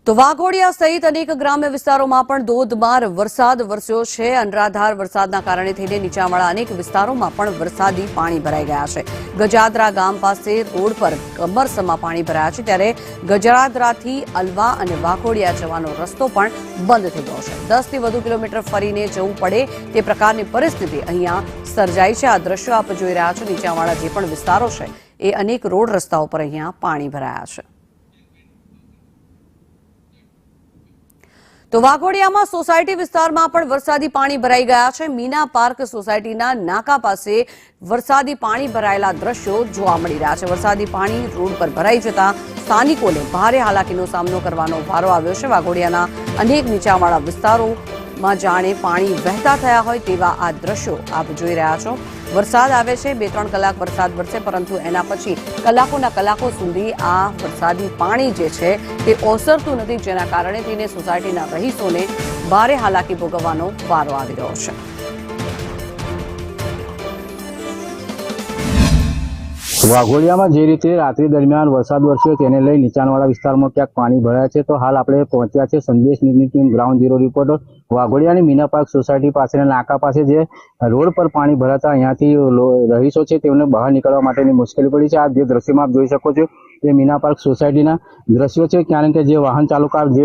તો વાઘોડિયા સહિત અનેક ગ્રામ્ય વિસ્તારોમાં પણ ધોધમાર વરસાદ વરસ્યો છે। અનરાધાર વરસાદના કારણે થઈને નીચાણવાળા અનેક વિસ્તારોમાં પણ વરસાદી પાણી ભરાઈ ગયા છે। ગજાદરા ગામ પાસે રોડ પર કમરસમાં પાણી ભરાયા છે, ત્યારે ગજાદરાથી અલવા અને વાઘોડિયા જવાનો રસ્તો પણ બંધ થઈ ગયો છે। 10 થી વધુ કિલોમીટર ફરીને જવું પડે તે પ્રકારની પરિસ્થિતિ અહીંયા સર્જાઈ છે। આ દ્રશ્યો આપ જોઈ રહ્યા છો। નીચાણવાળા જે પણ વિસ્તારો છે એ અનેક રોડ રસ્તાઓ પર અહીંયા પાણી ભરાયા છે। તો વાઘોડિયામાં સોસાયટી વિસ્તારમાં પણ વરસાદી પાણી ભરાઈ ગયા છે। મીના પાર્ક સોસાયટીના નાકા પાસે વરસાદી પાણી ભરાયેલા દ્રશ્યો જોવા મળી રહ્યા છે। વરસાદી પાણી રોડ પર ભરાઈ જતા સ્થાનિકોને ભારે હાલાકીનો સામનો કરવાનો વારો આવ્યો છે। વાઘોડિયાના અનેક નીચાણવાળા વિસ્તારોમાં જાણે પાણી વહેતા થયા હોય તેવા આ દ્રશ્યો આપ જોઈ રહ્યા છો। વરસાદ આવે છે, 2-3 કલાક વરસાદ વરસે, પરંતુ એના પછી કલાકોના કલાકો સુધી આ વરસાદી પાણી જે છે તે ઓસરતું નથી, જેના કારણે તેને સોસાયટીના રહીશોને ભારે હાલાકી ભોગવવાનો વારો આવી રહ્યો છે। વાઘોડિયામાં જે રીતે રાત્રિ દરમિયાન વરસાદ વરસ્યો તેને લઈ નીચાણવાળા વિસ્તારમાં ક્યાંક પાણી ભરાયા છે। તો હાલ આપણે પહોંચ્યા છે સંદેશ ન્યૂઝની ટીમ ગ્રાઉન્ડ ઝીરો રિપોર્ટર વાઘોડિયાની મીના પાર્ક સોસાયટી પાસેના નાકા પાસે, જે રોડ પર પાણી ભરાતા અહીંયાથી રહીશો છે તેમને બહાર નીકળવા માટેની મુશ્કેલી પડી છે। આ જે દ્રશ્યમાં આપ જોઈ શકો છો એ મીના પાર્ક સોસાયટીના દ્રશ્યો છે, કારણ કે જે વાહન ચાલકો જે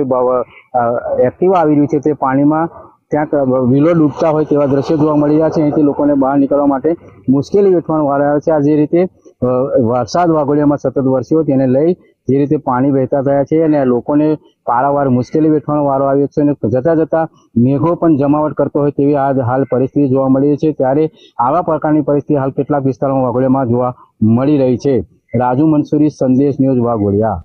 એક્ટિવા આવી રહ્યું છે તે પાણીમાં ક્યાંક વ્હીલો ડૂબતા હોય તેવા દ્રશ્યો જોવા મળી રહ્યા છે। અહીંથી લોકોને બહાર નીકળવા માટે મુશ્કેલી વેઠવાનો વારો આવ્યો છે। આ જે રીતે વરસાદ વાઘોડિયામાં સતત વરસ્યો તેને લઈ જે રીતે પાણી વહેતા થયા છે અને લોકોને પારાવાર મુશ્કેલી વેઠવાનો વારો આવ્યો છે, અને જતા જતા મેઘો પણ જમાવટ કરતો હોય તેવી આ હાલ પરિસ્થિતિ જોવા મળી રહી છે। ત્યારે આવા પ્રકારની પરિસ્થિતિ હાલ કેટલાક વિસ્તારોમાં વાઘોડિયામાં જોવા મળી રહી છે। રાજુ મંસૂરી, સંદેશ ન્યૂઝ, વાઘોડિયા।